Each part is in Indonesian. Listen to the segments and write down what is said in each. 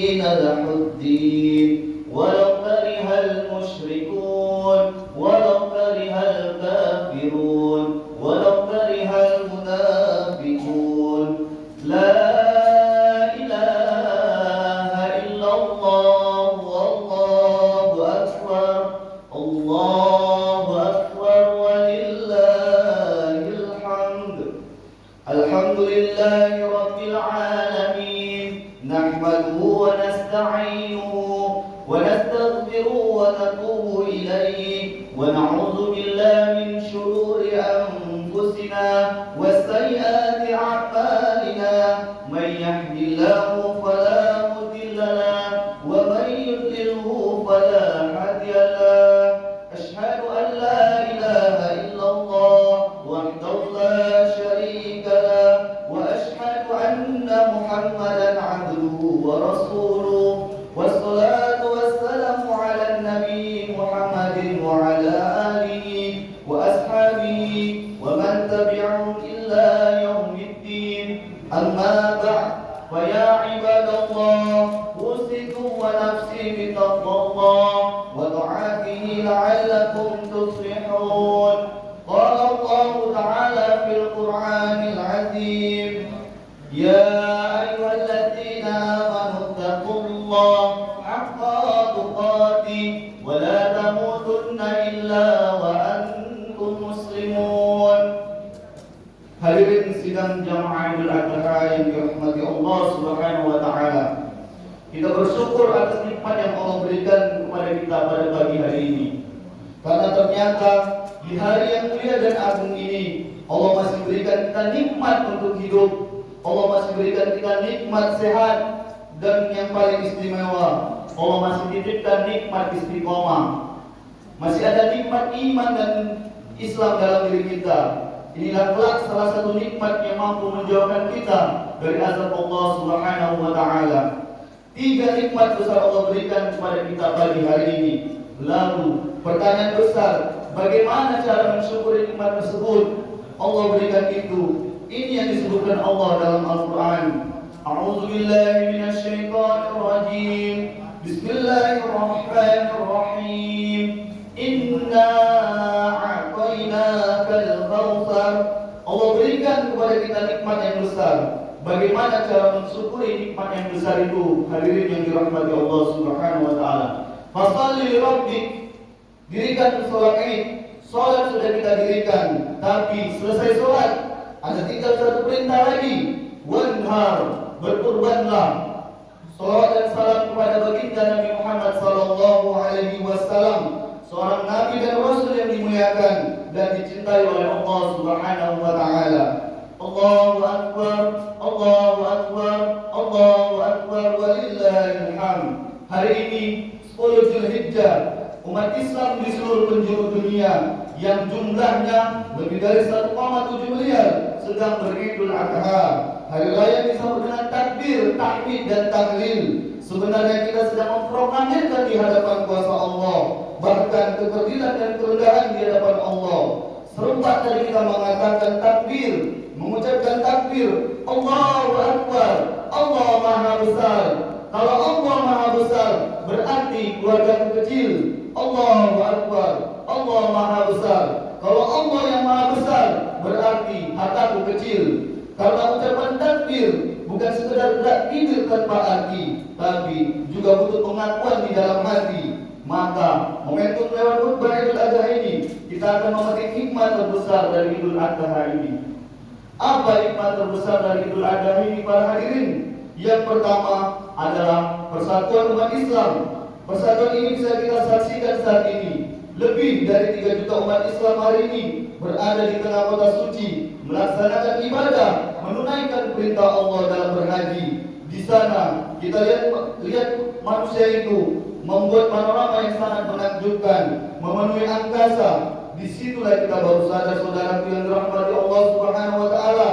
لح الدين ولو كره المشركون ولو كره الكافرون ولو كره المنافقون لا إله إلا الله والله أكبر الله أكبر ولله الحمد الحمد لله رب العالمين نحمده ونستعينه ونستغفره ونتوب إليه ونعوذ بالله من شرور أنفسنا وسيئات أعمالنا من يهد الله فلا مضل له ومن يضلله فلا هادي له أشهد أن لا إله إلا الله وحده لا شريك له وأشهد أن محمدا عبده ورسوله والصلاة والسلام على النبي محمد وعلى آله وأصحابه ومن تبعهم إلى يوم الدين أما بعد فيا عباد الله أوصيكم ونفسي بتقوى الله وطاعته لعلكم تصلحون قال الله تعالى في القرآن العظيم يا أيها الذين آمنوا اتقوا الله حق تقاته ولا تموتن إلا وأنتم مسلمون. Hadirin sidang jamaah Idul Adha yang dirahmati Allah Subhanahu wa taala. Kita bersyukur atas nikmat yang Allah berikan kepada kita pada pagi hari ini. Karena ternyata di hari yang mulia dan agung ini Allah masih berikan kita nikmat untuk hidup. Allah masih berikan kita nikmat sehat, dan yang paling istimewa Allah masih titipkan nikmat istiqomah. Masih ada nikmat iman dan Islam dalam diri kita. Inilah kelak salah satu nikmat yang mampu menjauhkan kita dari azab Allah Subhanahu wa taala. 3 nikmat besar Allah berikan kepada kita pagi hari ini. Lalu pertanyaan besar, bagaimana cara mensyukuri nikmat tersebut? Allah berikan itu. Ini yang disebutkan Allah dalam Al-Quran. A'udzu billahi minasyaitonir rajim. Bismillahirrahmanirrahim. Inna a'tainakal kautsar. Allah berikan kepada kita nikmat yang besar. Bagaimana cara mensyukuri nikmat yang besar itu? Hadirin yang dirahmati Allah Subhanahu wa taala. Fashalli li rabbik. Dirikan salat Id. Salat sudah kita dirikan, tapi selesai salat ada tinggal satu perintah lagi. Wanhar, berkurbanlah. Salawat dan salam kepada baginda Nabi Muhammad sallallahu alaihi wasallam, seorang nabi dan rasul yang dimuliakan dan dicintai oleh Allah Subhanahu wa taala. Allahu akbar, Allahu akbar, Allahu akbar walillahil hamd. Hari ini 10 Zulhijjah, umat Islam di seluruh penjuru dunia yang jumlahnya lebih dari 1,7 miliar sedang beridul adha. Hari raya disambut dengan takbir, tahmid dan tahlil. Sebenarnya kita sedang memproklamirkan di hadapan kuasa Allah, bahkan kekerdilan dan kerendahan di hadapan Allah. Serempak tadi kita mengatakan takbir, mengucapkan takbir, Allahu Akbar, Allah Maha Besar. Kalau Allah Maha Besar, berarti keluarga kecil. Allahu Akbar, Allah Maha Besar. Kalau Allah yang Maha Besar, berarti hartaku kecil. Karena ucapan takbir bukan sekedar gerak bibir tanpa arti, tapi juga butuh pengakuan di dalam hati. Maka momentum lewat khutbah Idul Adha ini, kita akan memetik hikmah terbesar dari Idul Adha ini. Apa hikmah terbesar dari Idul Adha ini para hadirin? Yang pertama adalah persatuan umat Islam. Persatuan ini bisa kita saksikan saat ini. Lebih dari 3 juta umat Islam hari ini berada di tengah kota suci, melaksanakan ibadah, menunaikan perintah Allah dalam berhaji. Di sana kita lihat manusia itu membuat panorama yang sangat menakjubkan, memenuhi angkasa. Disitulah kita baru sadar, saudaraku yang dirahmati Allah Subhanahu wa taala.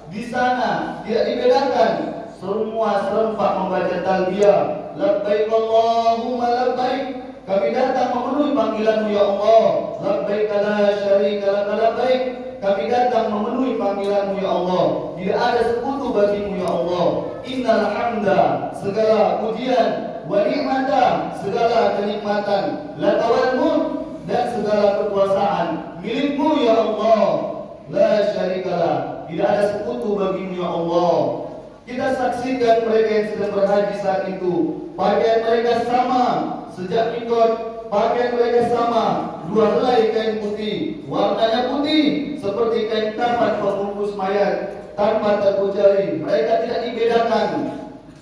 Di sana tidak dibedakan, semua serempak membaca talbiyah, labbaik Allahumma labbaik. Kami datang memenuhi panggilan-Mu ya Allah. Labbaik la syarika laka labbaik. kami datang memenuhi panggilan-Mu ya Allah. Tidak ada sekutu bagi-Mu ya Allah. Innal hamda, segala pujian, wa ni'mata, segala kenikmatan, laka wal mulk, dan segala kekuasaan milik-Mu ya Allah. La syarikalah, tidak ada sekutu bagi-Mu ya Allah. Kita saksikan mereka yang sedang berhaji saat itu, pakaian mereka sama, sejak mikot pakaian mereka sama, 2 helai kain putih, warnanya putih seperti kain kafan pembungkus mayat, tanpa terkecuali. Mereka tidak dibedakan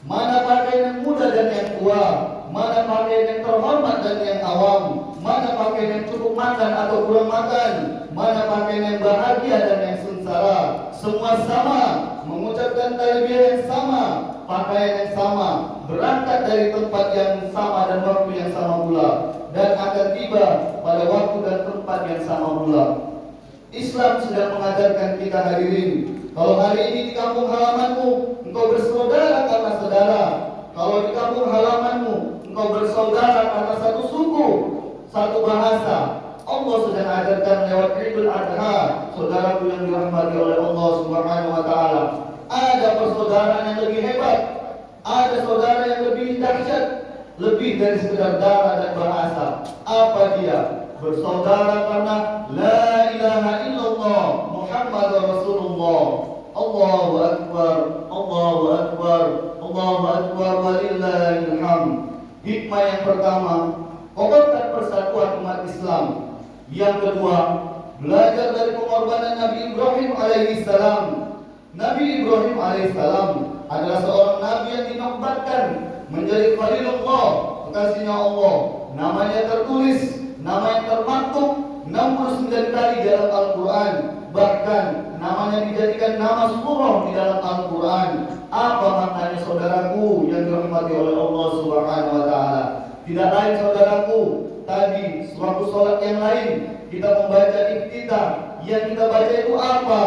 mana pakaian yang muda dan yang tua, mana pakaian yang terhormat dan yang awam, mana pakaian yang cukup makan atau kurang makan, mana pakaian yang bahagia dan yang sengsara. Semua sama, mengucapkan talbiyah yang sama, pakaian yang sama, berangkat dari tempat yang sama dan waktu yang sama pula, dan akan tiba pada waktu dan tempat yang sama pula. Islam sedang mengajarkan kita hadirin, kalau hari ini di kampung halamanmu engkau bersaudara karena saudara, kalau di kampung halamanmu engkau bersaudara karena satu suku, satu bahasa, Allah sedang ajarkan lewat Idul Adha, saudaraku yang dirahmati oleh Allah Subhanahu wa taala. Ada persaudaraan yang lebih hebat, ada saudara yang lebih dahsyat, lebih dari sekedar darah dan bahasa. Apa dia? Bersaudara karena la ilaha illallah Muhammadur Rasulullah. Allahu akbar, Allahu akbar, Allahu akbar, walillahil hamd. Hikmah yang pertama, kokohkan persatuan umat Islam. Yang kedua, belajar dari pengorbanan Nabi Ibrahim alaihissalam. Nabi Ibrahim alaihissalam adalah seorang nabi yang dinobatkan menjadi Khalilullah, kekasihnya Allah. Namanya tertulis, nama yang termaktub 69 kali dalam Al-Quran. Bahkan namanya dijadikan nama surah di dalam Al-Quran. Apa maknanya saudaraku yang dirahmati oleh Allah Subhanahu wa taala? Tidak lain saudaraku, tadi suatu sholat yang lain kita membaca iftitah. Yang kita baca itu apa?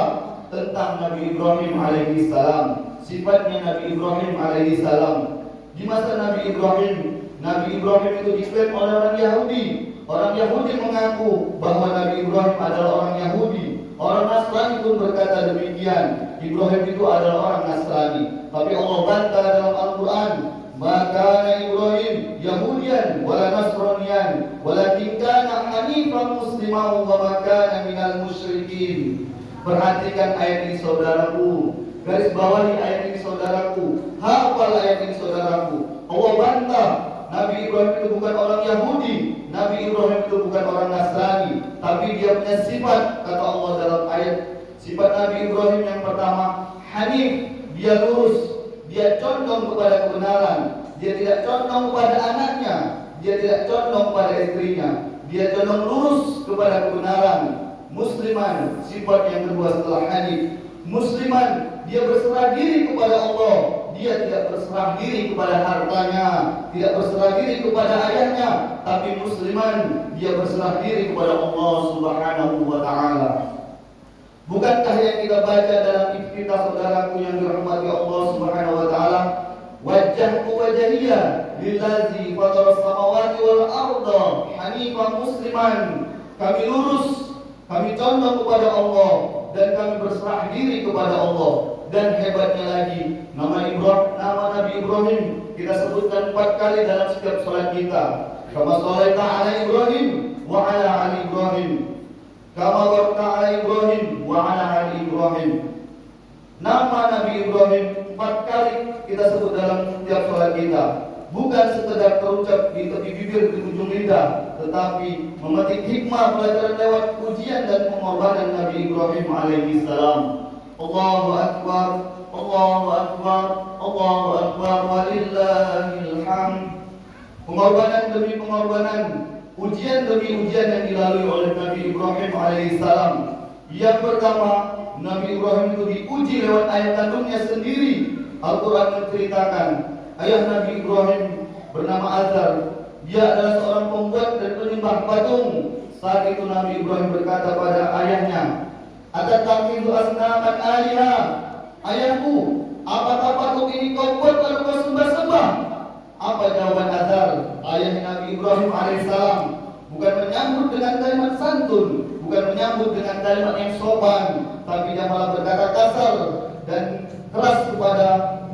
Tentang Nabi Ibrahim alaihissalam. Sifatnya Nabi Ibrahim alaihissalam. Di masa Nabi Ibrahim itu diklaim oleh orang Yahudi. Orang Yahudi mengaku bahwa Nabi Ibrahim adalah orang Yahudi. Orang Nasrani pun berkata demikian. Ibrahim itu adalah orang Nasrani. Tapi Allah bantah dalam Al-Quran, maka Ibrahim Yahudian wala Nasranian, walakin kana hanifan musliman wa ma kana minal musyrikin. Perhatikan ayat ini saudaraku, garis bawahi ayat ini saudaraku, hafal ayat ini saudaraku. Allah bantah Nabi Ibrahim itu bukan orang Yahudi, Nabi Ibrahim itu bukan orang Nasrani, tapi dia punya sifat, kata Allah dalam ayat. Sifat Nabi Ibrahim yang pertama, hanif, dia lurus, dia condong kepada kebenaran, dia tidak condong kepada anaknya, dia tidak condong kepada istrinya, dia condong lurus kepada kebenaran. Musliman, sifat yang kedua setelah hanif. Musliman, dia berserah diri kepada Allah. Dia tidak berserah diri kepada hartanya, tidak berserah diri kepada ayahnya, tapi musliman, dia berserah diri kepada Allah Subhanahu wa taala. Bukankah yang kita baca dalam iftitah saudaraku yang dirahmati Allah Subhanahu wa taala, wajjahtu wajhiya lillazi fatara samawati wal arda hanifan musliman. Kami lurus, kami condong kepada Allah, dan kami berserah diri kepada Allah. Dan hebatnya lagi, nama Nabi Ibrahim kita sebutkan 4 kali dalam setiap salat kita. Kama shalaita ala Ibrahim wa ala ali Ibrahim, kama barakta ala Ibrahim wa ala ali Ibrahim. Nama Nabi Ibrahim 4 kali kita sebut dalam setiap salat kita. Bukan sekedar terucap di tepi bibir, di ujung lidah, tetapi memetik hikmah pelajaran lewat pujian dan pengorbanan Nabi Ibrahim alaihissalam. Allahu akbar, Allahu akbar, Allahu akbar, walillahil hamd. Pengorbanan demi pengorbanan, ujian demi ujian yang dilalui oleh Nabi Ibrahim alaihissalam. Yang pertama, Nabi Ibrahim itu diuji lewat ayat kandungnya sendiri. Al-Quran menceritakan ayah Nabi Ibrahim bernama Azar. Dia adalah seorang pembuat dan penyembah patung. Saat itu Nabi Ibrahim berkata pada ayahnya, "Atattakhidhu asnaman aliha?" Ayahku, apakah patung ini kau buat lalu kau sembah-sembah? Apa jawaban Azar, ayah Nabi Ibrahim alaihissalam? Bukan menyambut dengan kalimat santun, bukan menyambut dengan kalimat yang sopan, tapi dia malah berkata kasar dan keras kepada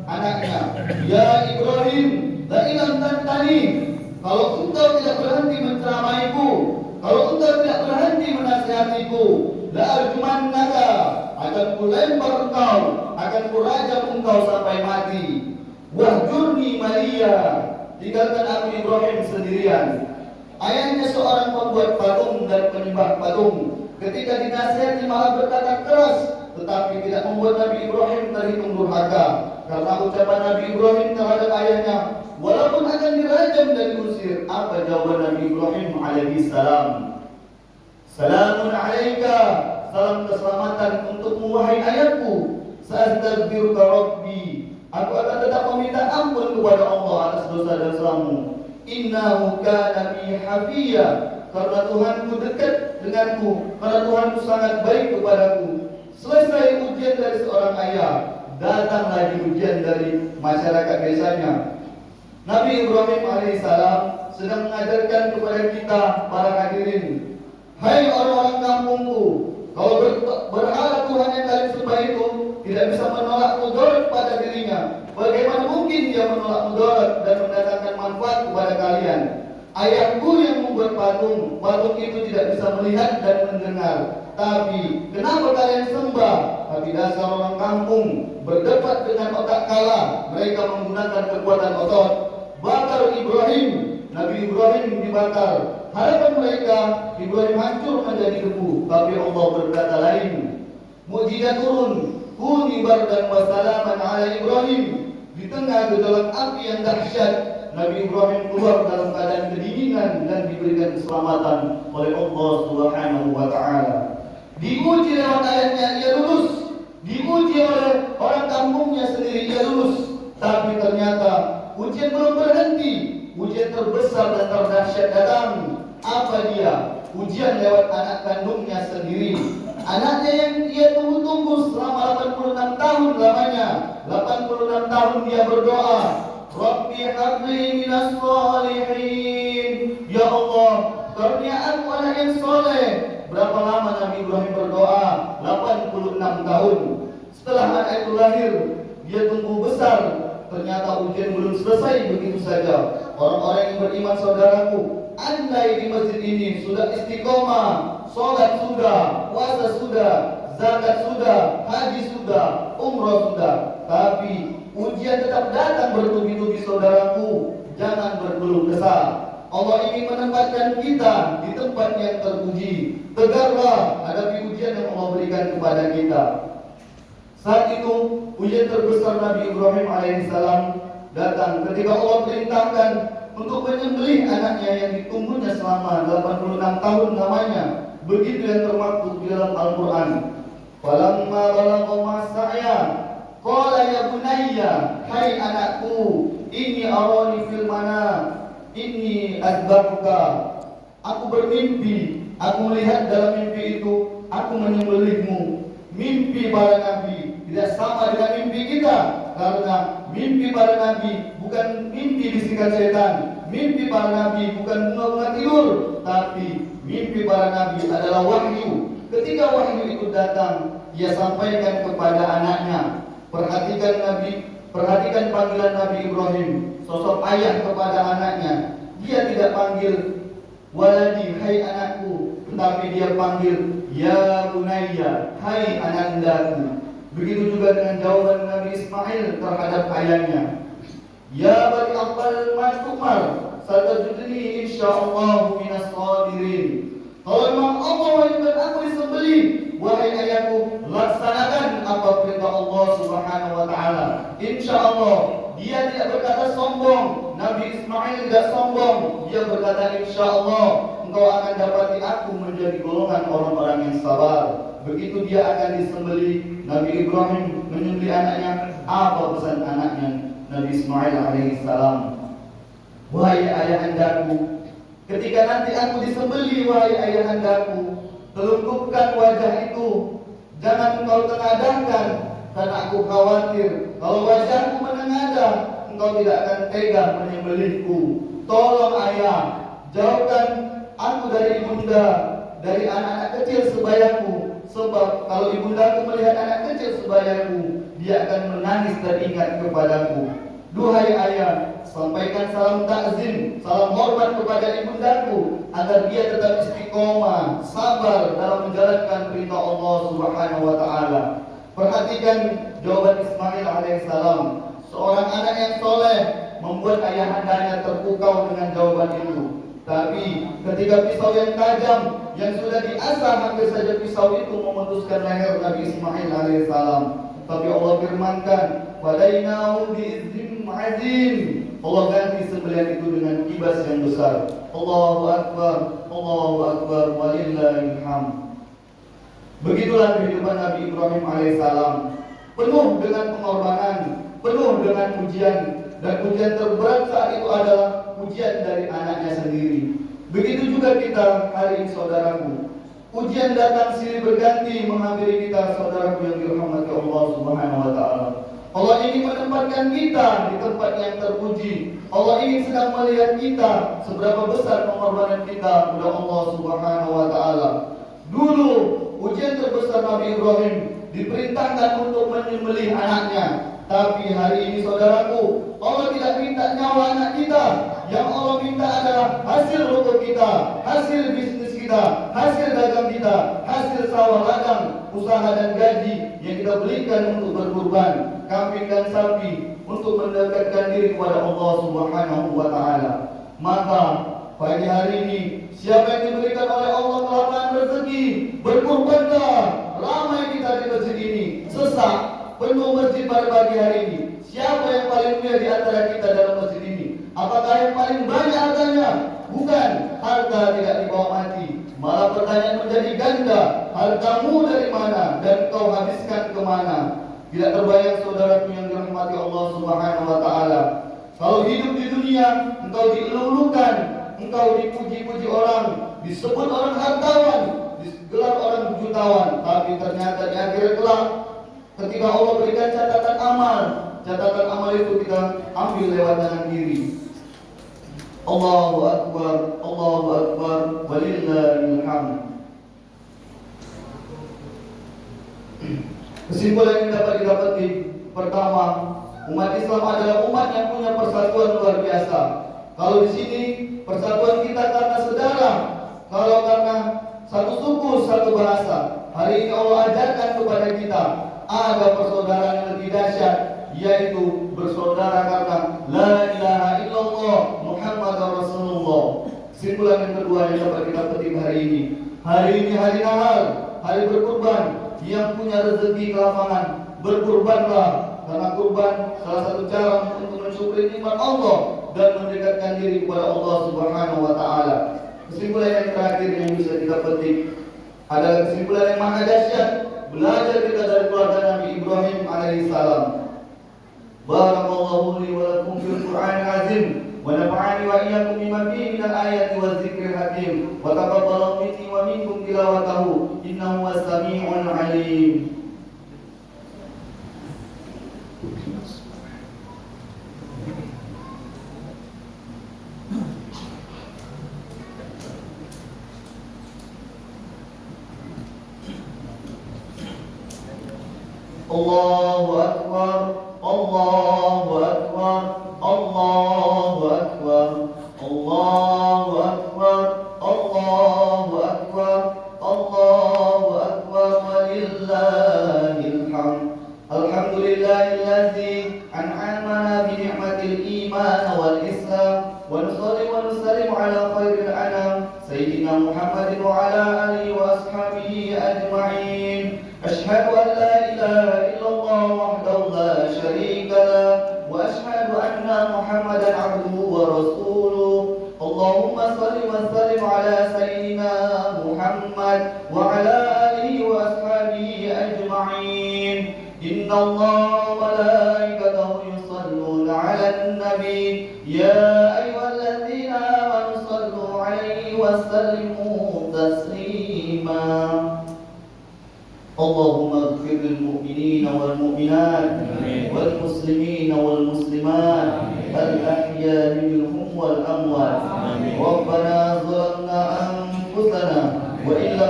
anaknya. Ya Ibrahim, la ilam tantani, kalau engkau tidak berhenti menceramaiku, kalau engkau tidak berhenti menasihatiku, la arjumannaka, akan kulempar engkau, akan kurajam engkau sampai mati. Wahjurni Maria, tinggalkan aku Ibrahim sendirian. Ayahnya seorang pembuat patung dan penyembah patung. Ketika dinasihati malah berkata keras, tetapi tidak membuat Nabi Ibrahim terhitung durhaka. Karena ucapan Nabi Ibrahim terhadap ayahnya, walaupun akan dirajam dan diusir, apa jawaban Nabi Ibrahim alaihi salam? Salamun alaika, salam keselamatan untukmu wahai ayahku. Sa'astaghfiruka rabbi, aku akan tetap meminta ampun kepada Allah atas dosa dan salahmu. Innahu kana bi hafiya, karena Tuhanku dekat denganku, karena Tuhanku sangat baik kepadaku. Selesai ujian dari seorang ayah, datang lagi ujian dari masyarakat desanya. Nabi Ibrahim alaihissalam sedang mengajarkan kepada kita para hadirin, hai orang-orang kampungku, kalau berhala Tuhan yang kalian sembah itu tidak bisa menolak mudarat pada dirinya, bagaimana mungkin dia menolak mudarat dan mendatangkan manfaat kepada kalian? Ayahku yang membuat patung, patung itu tidak bisa melihat dan mendengar. Tapi kenapa kalian sembah? Tapi dasar orang kampung berdebat dengan otak kalah, mereka menggunakan kekuatan otot. Bakar Ibrahim, Nabi Ibrahim dibakar. Harapan mereka, Ibrahim hancur menjadi debu. Tapi Allah berkata lain. Mukjizat turun, kuni bardan wa salaman ala Ibrahim. Di tengah gejolak api yang dahsyat, Nabi Ibrahim keluar dalam keadaan kedinginan dan diberikan keselamatan oleh Allah Subhanahu wa taala. Diuji lewat ayatnya, ia lulus. Diuji oleh orang kampungnya sendiri, ia lulus. Tapi ternyata ujian belum berhenti. Ujian terbesar dan terdahsyat datang. Apa dia? Ujian lewat anak kandungnya sendiri. Anaknya yang ia tunggu-tunggu selama 86 tahun lamanya. 86 tahun dia berdoa, Rabbi habli minas shalihin. Ya Allah, karunia aku anak yang soleh. Berapa lama Nabi Ibrahim berdoa? 86 tahun. Setelah anak itu lahir, dia tumbuh besar. Ternyata ujian belum selesai begitu saja. Orang-orang yang beriman, saudaraku, andai di masjid ini sudah istiqomah, sholat sudah, puasa sudah, zakat sudah, haji sudah, umrah sudah, tapi ujian tetap datang bertubi-tubi, saudaraku, jangan berkeluh kesah. Allah ingin menempatkan kita di tempat yang terpuji. Tegarlah hadapi ujian yang Allah berikan kepada kita. Saat itu ujian terbesar Nabi Ibrahim alaihissalam datang ketika Allah perintahkan untuk menyembelih anaknya yang ditunggunya selama 86 tahun namanya. Begitu yang termaktub di dalam Al-Quran. Falamma balagha ma'sa'ya qala ya bunayya, hai anakku, inni arani fil manam, inni azbahuka. Aku bermimpi, aku melihat dalam mimpi itu aku menyembelihmu. Mimpi para nabi tidak sama dengan mimpi kita, karena mimpi para nabi bukan mimpi bisikan setan. Mimpi para nabi bukan bunga-bunga tidur, tapi mimpi para nabi adalah wahyu. Ketika wahyu itu datang, ia sampaikan kepada anaknya. Perhatikan panggilan Nabi Ibrahim, sosok ayah kepada anaknya. Dia tidak panggil waladi, hai anakku, tetapi dia panggil ya bunayya, hai anandaku. Begitu juga dengan jawaban Nabi Ismail terhadap ayahnya. Ya bani afal mastumar, satajudni insyaallah minas sabirin. Kalau memang Allah wajibkan aku disembelih, wahai ayahku, laksanakan apa perintah Allah Subhanahu wa taala. Insyaallah. Dia tidak berkata sombong. Nabi Ismail tidak sombong. Dia berkata insyaallah engkau akan dapati aku menjadi golongan orang-orang yang sabar. Begitu dia akan disembelih, Nabi Ibrahim menyembelih anaknya. Apa pesan anaknya Nabi Ismail alaihissalam? Wahai ayahandaku, ketika nanti aku disembelih, wahai ayahandaku, telungkupkan wajah itu, jangan engkau tengadahkan, karena aku khawatir kalau wajahku menengadah, engkau tidak akan tega menyembelihku. Tolong ayah, jauhkan aku dari ibunda, dari anak-anak kecil sebayaku. Sebab kalau ibundaku melihat anak kecil sebayaku, dia akan menangis teringat kepadaku. Duhai ayah, sampaikan salam takzim, salam hormat kepada ibundaku, agar dia tetap istiqomah, sabar dalam menjalankan perintah Allah Subhanahu wa taala. Perhatikan jawaban Ismail alaihissalam. Seorang anak yang soleh membuat ayahandanya terpukau dengan jawaban itu. Tapi ketika pisau yang tajam yang sudah diasah, hampir saja pisau itu memutuskan leher Nabi Ismail alaihissalam. Tapi Allah firmankan, "Fadainahu bi'izmin azim." Allah ganti sembelihan itu dengan kibas yang besar. Allahu Akbar, Allahu Akbar, walillahil hamd. Begitulah kehidupan Nabi Ibrahim alaihissalam, penuh dengan pengorbanan, penuh dengan ujian, dan ujian terberat saat itu adalah ujian dari anaknya sendiri. Begitu juga kita hari ini, saudaraku. Ujian datang silih berganti menghampiri kita, saudaraku yang dirahmati Allah Subhanahu wa taala. Allah ingin menempatkan kita di tempat yang terpuji. Allah ingin sedang melihat kita seberapa besar pengorbanan kita kepada Allah Subhanahu wa taala. Dulu ujian terbesar Nabi Ibrahim diperintahkan untuk menyembelih anaknya. Tapi hari ini, saudaraku, Allah tidak minta nyawa anak kita. Yang Allah minta adalah hasil rokok kita, hasil bisnis kita, hasil dagang kita, hasil sawah ladang, usaha dan gaji yang kita berikan untuk berkurban, kambing dan sapi, untuk mendekatkan diri kepada Allah Subhanahu wa taala. Maka pagi hari ini, siapa yang diberikan oleh Allah kelapangan rezeki, berkurbanlah. Ramai kita di masjid ini, sesak, penuh masjid pada pagi hari ini. Siapa yang paling mulia di antara kita dalam masjid ini? Apakah yang paling banyak hartanya? Bukan, harta tidak dibawa mati. Malah pertanyaan menjadi ganda, hartamu dari mana dan kau habiskan kemana? Tidak terbayang, saudaraku yang dirahmati Allah Subhanahu wa taala. Kalau hidup di dunia, engkau dielulukan, engkau dipuji-puji orang, disebut orang hartawan, digelar orang jutawan, tapi ternyata di akhir kelak, ketika Allah berikan catatan amal itu kita ambil lewat tangan kiri. Allahu Akbar, walillahil hamd. Kesimpulan yang dapat didapati, pertama, umat Islam adalah umat yang punya persatuan luar biasa. Kalau di sini persatuan kita karena saudara, kalau karena satu suku, satu bahasa. Hari ini Allah ajarkan kepada kita ada persaudaraan yang lebih dahsyat, yaitu bersaudara karena la ilaha illallah Muhammadar Rasulullah. Kesimpulan yang kedua yang dapat kita petik hari ini hari Nahar, hari berkurban. Yang punya rezeki kelapangan, berkurbanlah, karena kurban salah satu cara untuk mensyukuri nikmat Allah dan mendekatkan diri kepada Allah Subhanahu wa taala. Kesimpulan yang terakhir yang bisa kita petik adalah kesimpulan yang maha dahsyat. Belajar kita dari keluarga Nabi Ibrahim alaihissalam. Barakallahu li wa lakum fil Qur'anil azim wa nafa'ani wa iyyakum bima fihi minal ayati waz zikril hakim wa taqabbalu minni wa minkum tilawatahu innahu was-sami'ul 'alim. Allahu Akbar, Allahu Akbar, Allahu Akbar, Allahu Akbar, Allahu Akbar, Allahu Akbar, walillahil hamd. Alhamdulillahilladzi an'amana bi ni'matil iman wal islam wa nusalli wa nusallim ala khairil anam sayyidina Muhammadin wa ala alihi wa ashabihi ajma'in. Asyhadu an la ilaha illallah wahdahu la syarika lah wa asyhadu anna Muhammadan abduhu wa rasuluh. Allahumma salli wa sallim ala sayyidina Muhammad wa ala alihi wa ashabihi ajma'in. Inna Allah wa malaikatahu yusalluna ala nabi ya ayyuhalladzina amanu sallu alaihi wa sallimu taslima. Allahumma ighfir lil mu'minina wal mu'minat wal muslimina wal muslimat al ahya'i minhum wal amwat. Rabbana zalamna anfusana wa illa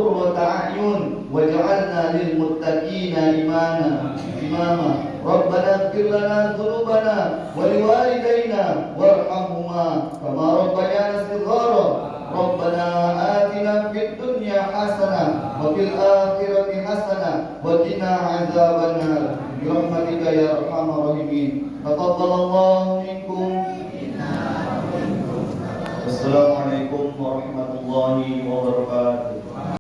قرة أعين واجعلنا للمتقين إماما ربنا اغفر لنا ذنوبنا ولوالدينا وارحمهما كما ربيانا صغارا ربنا آتنا في الدنيا حسنة وفي الآخرة حسنة وقنا عذاب النار برحمتك يا أرحم الراحمين تقبل الله منكم. Assalamualaikum warahmatullahi wabarakatuh.